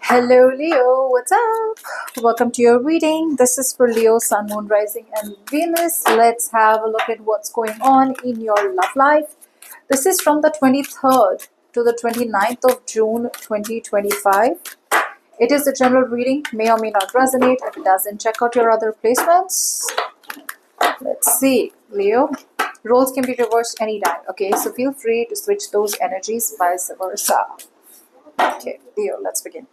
Hello, Leo. What's up? Welcome to your reading. This is for Leo, Sun, Moon, Rising, and Venus. Let's have a look at what's going on in your love life. This is from the 23rd to the 29th of June 2025. It is a general reading, may or may not resonate. If it doesn't, check out your other placements. Let's see, Leo. Roles can be reversed anytime, okay? So feel free to switch those energies, vice versa. Okay, Leo, let's begin.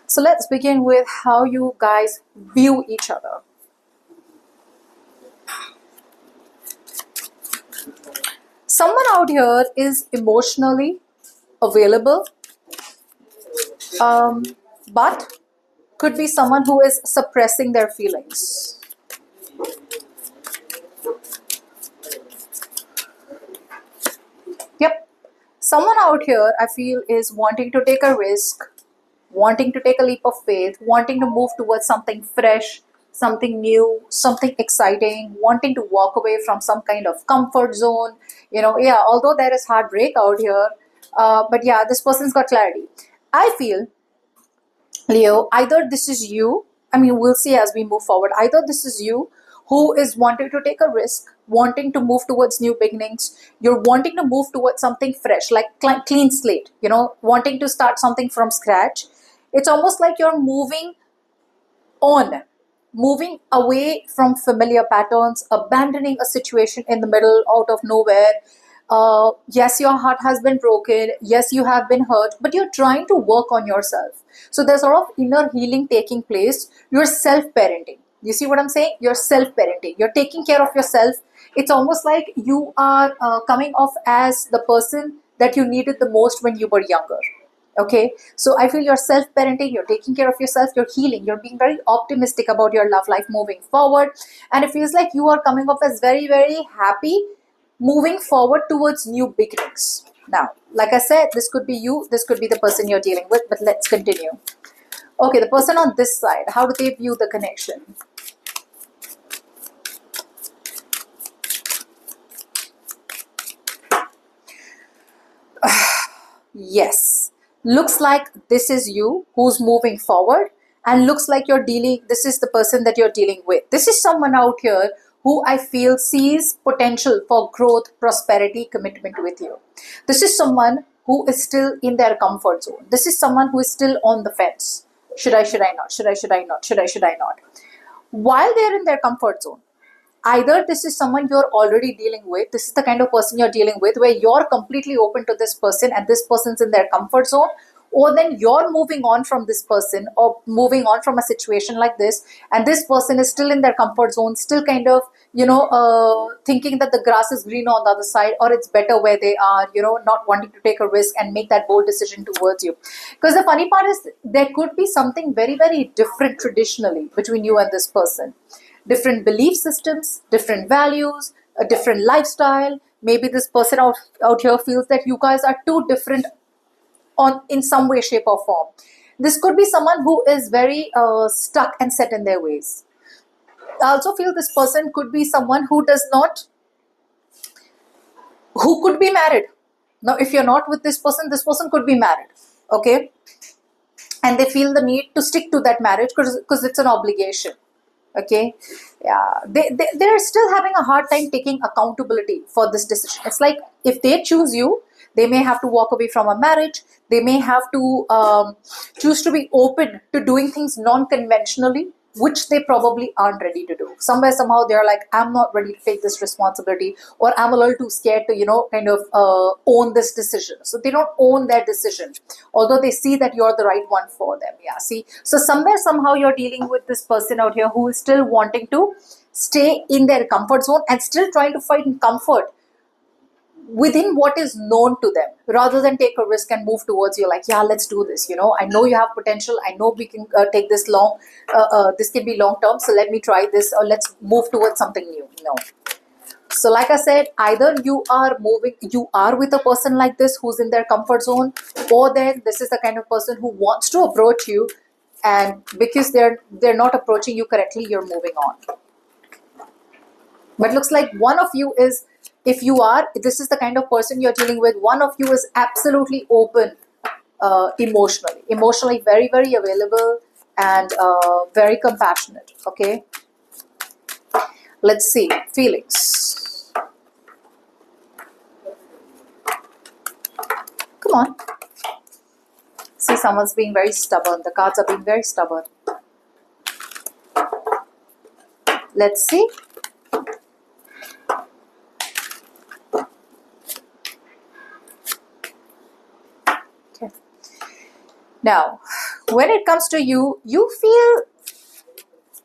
So let's begin with how you guys view each other. Someone out here is emotionally available, but could be someone who is suppressing their feelings. Yep. Someone out here, I feel, is wanting to take a risk, wanting to take a leap of faith, wanting to move towards something fresh, something new, something exciting, wanting to walk away from some kind of comfort zone. Although there is heartbreak out here, but yeah, this person's got clarity. I feel, Leo, either this is you, we'll see as we move forward, either this is you who is wanting to take a risk, wanting to move towards new beginnings, you're wanting to move towards something fresh, like clean slate, wanting to start something from scratch. It's almost like you're moving away from familiar patterns, abandoning a situation in the middle, out of nowhere. Yes, your heart has been broken. Yes, you have been hurt, but you're trying to work on yourself. So there's a lot of inner healing taking place. You're self-parenting. You see what I'm saying? You're self-parenting. You're taking care of yourself. It's almost like you are coming off as the person that you needed the most when you were younger. Okay, so I feel you're self-parenting, you're taking care of yourself, you're healing, you're being very optimistic about your love life moving forward, and it feels like you are coming off as very, very happy moving forward towards new beginnings. Now, like I said, this could be you, this could be the person you're dealing with, but let's continue. Okay, the person on this side, how do they view the connection? Yes, looks like this is you who's moving forward, and looks like this is the person that you're dealing with. This is someone out here who I feel sees potential for growth, prosperity, commitment with you. This is someone who is still in their comfort zone. This is someone who is still on the fence. Should I not? Should I not? While they're in their comfort zone, either this is someone you're already dealing with, this is the kind of person you're dealing with where you're completely open to this person and this person's in their comfort zone, or then you're moving on from this person or moving on from a situation like this, and this person is still in their comfort zone, still kind of thinking that the grass is greener on the other side, or it's better where they are, not wanting to take a risk and make that bold decision towards you. Because the funny part is there could be something very, very different traditionally between you and this person. Different belief systems, different values, a different lifestyle. Maybe this person out here feels that you guys are too different in some way, shape, or form. This could be someone who is very stuck and set in their ways. I also feel this person could be someone who could be married. Now, if you're not with this person could be married. Okay? And they feel the need to stick to that marriage because it's an obligation. Okay, yeah, they're still having a hard time taking accountability for this decision. It's like if they choose you, they may have to walk away from a marriage. They may have to choose to be open to doing things non-conventionally, which they probably aren't ready to do. Somewhere, somehow, they're like, I'm not ready to take this responsibility, or I'm a little too scared to, kind of own this decision. So they don't own their decision, although they see that you're the right one for them. Yeah, see? So somewhere, somehow, you're dealing with this person out here who is still wanting to stay in their comfort zone and still trying to find comfort within what is known to them, rather than take a risk and move towards you like, yeah, let's do this. I know you have potential. I know we can take this long. This can be long term. So let me try this, or let's move towards something new. No. So like I said, either you are with a person like this who's in their comfort zone, or then this is the kind of person who wants to approach you, and because they're not approaching you correctly, you're moving on. But looks like one of you is, if this is the kind of person you're dealing with, one of you is absolutely open emotionally very, very available and very compassionate. Okay, let's see feelings. Come on. See, someone's being very stubborn. The cards are being very stubborn. Let's see. Okay. Now, when it comes to you, you feel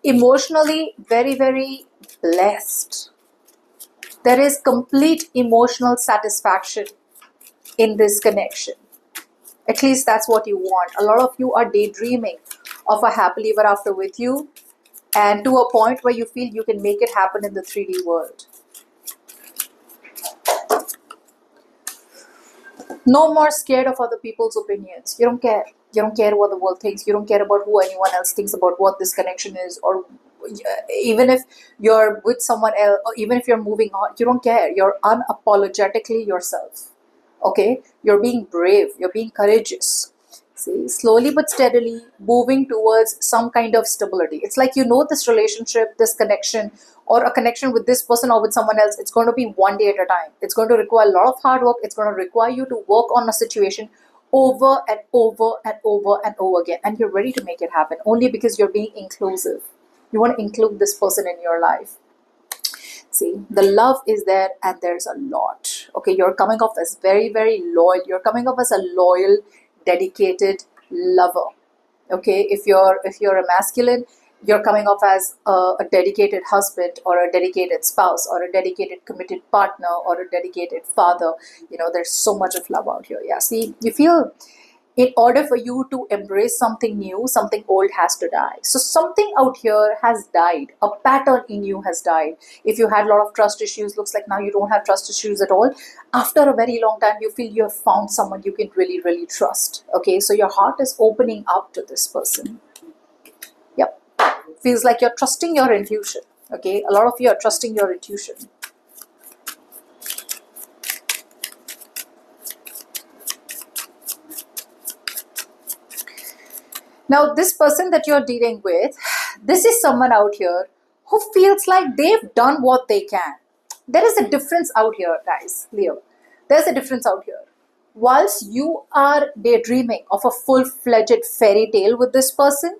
emotionally very, very blessed. There is complete emotional satisfaction in this connection. At least that's what you want. A lot of you are daydreaming of a happily ever after with you, and to a point where you feel you can make it happen in the 3D world. No more scared of other people's opinions. You don't care. You don't care what the world thinks. You don't care about who anyone else thinks about what this connection is, or even if you're with someone else, or even if you're moving on, you don't care. You're unapologetically yourself. Okay? You're being brave. You're being courageous. See, slowly but steadily moving towards some kind of stability. It's like you know this relationship, this connection, or a connection with this person or with someone else, it's going to be one day at a time. It's going to require a lot of hard work. It's going to require you to work on a situation over and over and over and over again. And you're ready to make it happen only because you're being inclusive. You want to include this person in your life. See, the love is there and there's a lot. Okay, you're coming off as very, very loyal. You're coming off as a loyal, dedicated lover. Okay, if you're a masculine, you're coming off as a dedicated husband or a dedicated spouse or a dedicated committed partner or a dedicated father. You know, there's so much of love out here. Yeah, see, you feel in order for you to embrace something new, something old has to die. So something out here has died. A pattern in you has died. If you had a lot of trust issues, looks like now you don't have trust issues at all. After a very long time, you feel you have found someone you can really, really trust. Okay, so your heart is opening up to this person. Yep. Feels like you're trusting your intuition. Okay, a lot of you are trusting your intuition. Now, this person that you're dealing with, this is someone out here who feels like they've done what they can. There is a difference out here, guys, Leo. There's a difference out here. Whilst you are daydreaming of a full-fledged fairy tale with this person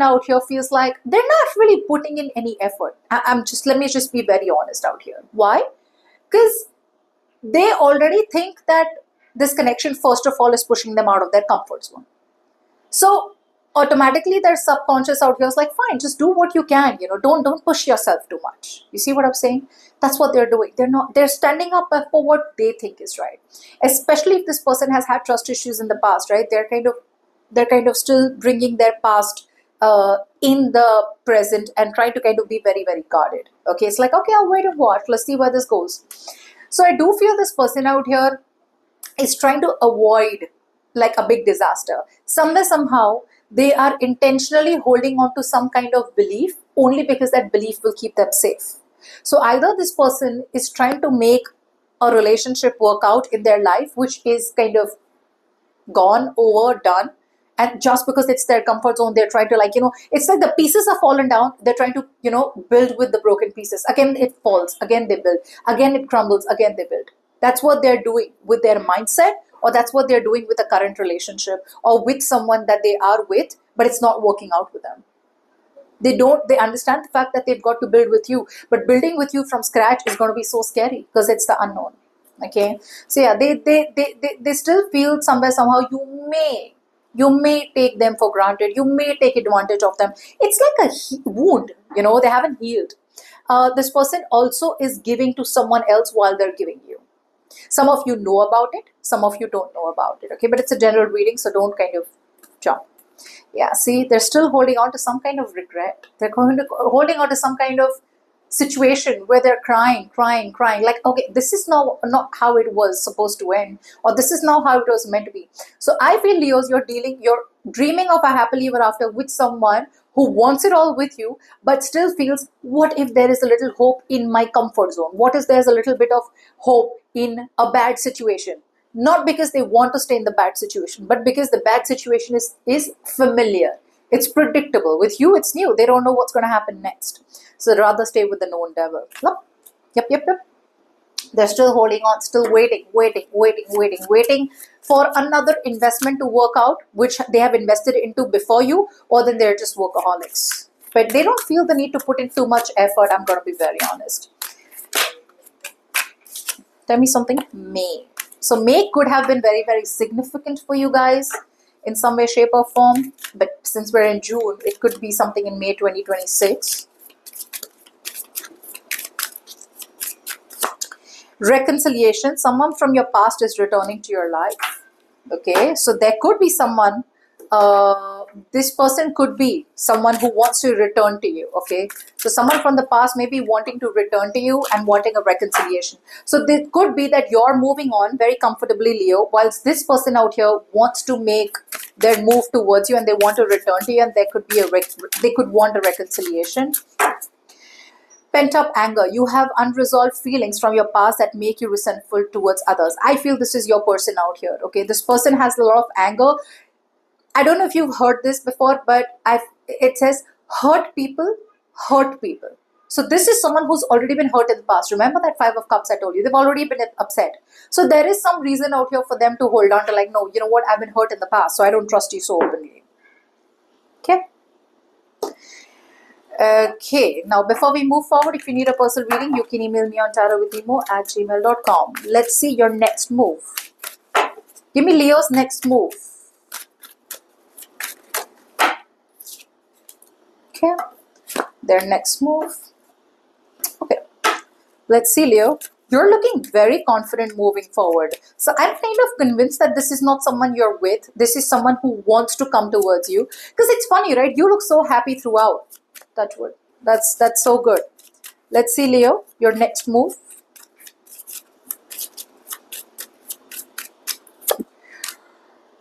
out here feels like they're not really putting in any effort. Let me just be very honest out here. Why? Because they already think that this connection, first of all, is pushing them out of their comfort zone. So automatically their subconscious out here is like, fine, just do what you can, don't push yourself too much. You see what I'm saying? That's what they're doing. They're standing up for what they think is right. Especially if this person has had trust issues in the past, right? They're kind of still bringing their past in the present and trying to kind of be very, very guarded. Okay, it's like, okay, I'll wait and watch. Let's see where this goes. So I do feel this person out here is trying to avoid like a big disaster. Somewhere, somehow, they are intentionally holding on to some kind of belief only because that belief will keep them safe. So either this person is trying to make a relationship work out in their life, which is kind of gone, overdone, and just because it's their comfort zone, they're trying to it's like the pieces are fallen down, they're trying to, build with the broken pieces. Again, it falls, again they build, again it crumbles, again they build. That's what they're doing with their mindset, or that's what they're doing with a current relationship or with someone that they are with, but it's not working out with them. They understand the fact that they've got to build with you, but building with you from scratch is going to be so scary because it's the unknown. Okay, so yeah, they still feel somewhere, somehow you may take them for granted, you may take advantage of them. It's like a wound, they haven't healed. This person also is giving to someone else while they're giving you. Some of you know about it, some of you don't know about it. Okay, but it's a general reading, so don't kind of jump. Yeah, see, they're still holding on to some kind of regret. They're holding on to some kind of situation where they're crying. Like, okay, this is not how it was supposed to end, or this is not how it was meant to be. So I feel, Leos, you're dreaming of a happily ever after with someone who wants it all with you, but still feels, what if there is a little hope in my comfort zone? What if there's a little bit of hope in a bad situation? Not because they want to stay in the bad situation, but because the bad situation is familiar. It's predictable. With you, it's new. They don't know what's going to happen next. So they'd rather stay with the known devil. Yep. They're still holding on, still waiting for another investment to work out, which they have invested into before you, or then they're just workaholics. But they don't feel the need to put in too much effort. I'm going to be very honest. Tell me something. May. So May could have been very, very significant for you guys in some way, shape or form. But since we're in June, it could be something in May 2026. Reconciliation. Someone from your past is returning to your life. Okay. So there could be someone, this person could be someone who wants to return to you. Okay. So someone from the past may be wanting to return to you and wanting a reconciliation. So it could be that you're moving on very comfortably, Leo, whilst this person out here wants to make their move towards you and they want to return to you, and there could be they could want a reconciliation. Pent up anger. You have unresolved feelings from your past that make you resentful towards others. I feel this is your person out here. Okay. This person has a lot of anger. I don't know if you've heard this before, but it says hurt people. So this is someone who's already been hurt in the past. Remember that 5 of Cups I told you? They've already been upset. So there is some reason out here for them to hold on to, like, no, you know what? I've been hurt in the past, so I don't trust you so openly. Okay. Okay. Now, before we move forward, if you need a personal reading, you can email me on tarotwithnimo@gmail.com. Let's see your next move. Give me Leo's next move. Okay, their next move. Okay, let's see, Leo. You're looking very confident moving forward. So I'm kind of convinced that this is not someone you're with. This is someone who wants to come towards you. Because it's funny, right? You look so happy throughout. Touch wood. That's so good. Let's see, Leo, your next move.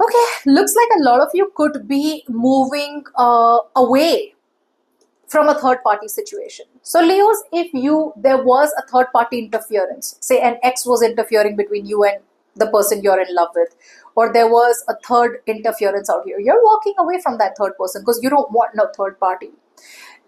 Okay, looks like a lot of you could be moving away from a third party situation. So Leos, if there was a third party interference, say an ex was interfering between you and the person you're in love with, or there was a third interference out here, you're walking away from that third person because you don't want no third party.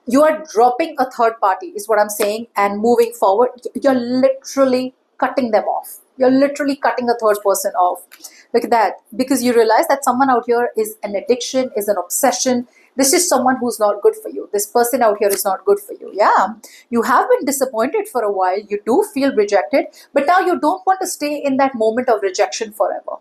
You are dropping a third party is what I'm saying, and moving forward. You're literally cutting them off. You're literally cutting a third person off. Look at that. Because you realize that someone out here is an addiction, is an obsession. This is someone who's not good for you. This person out here is not good for you. Yeah. You have been disappointed for a while. You do feel rejected, but now you don't want to stay in that moment of rejection forever.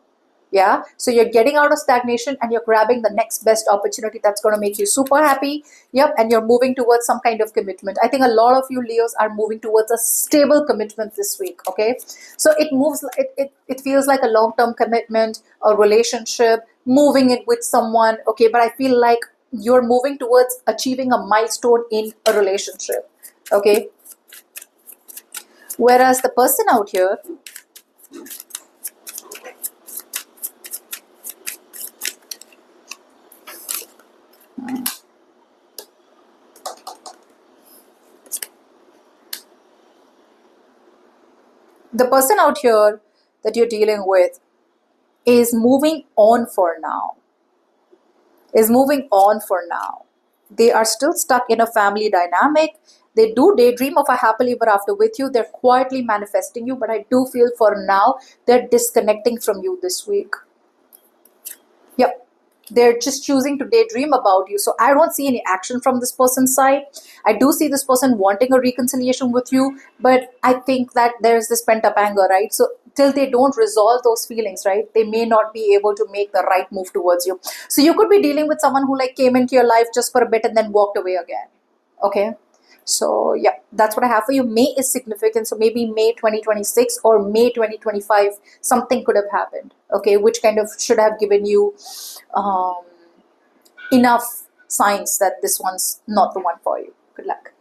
Yeah. So you're getting out of stagnation and you're grabbing the next best opportunity that's going to make you super happy. Yep. And you're moving towards some kind of commitment. I think a lot of you Leos are moving towards a stable commitment this week. Okay. So it feels like a long-term commitment, a relationship, moving it with someone. Okay. But I feel like you're moving towards achieving a milestone in a relationship. Okay. Whereas the person out here, the person out here that you're dealing with is moving on for now. They are still stuck in a family dynamic. They do daydream of a happily ever after with you. They're quietly manifesting you, but I do feel for now they're disconnecting from you this week. Yep. They're just choosing to daydream about you. So I don't see any action from this person's side. I do see this person wanting a reconciliation with you, but I think that there's this pent up anger, right? So till they don't resolve those feelings, right, they may not be able to make the right move towards you. So you could be dealing with someone who like came into your life just for a bit and then walked away again. Okay. So yeah, that's what I have for you. May is significant. So maybe May 2026 or May 2025, something could have happened. Okay, which kind of should have given you enough signs that this one's not the one for you. Good luck.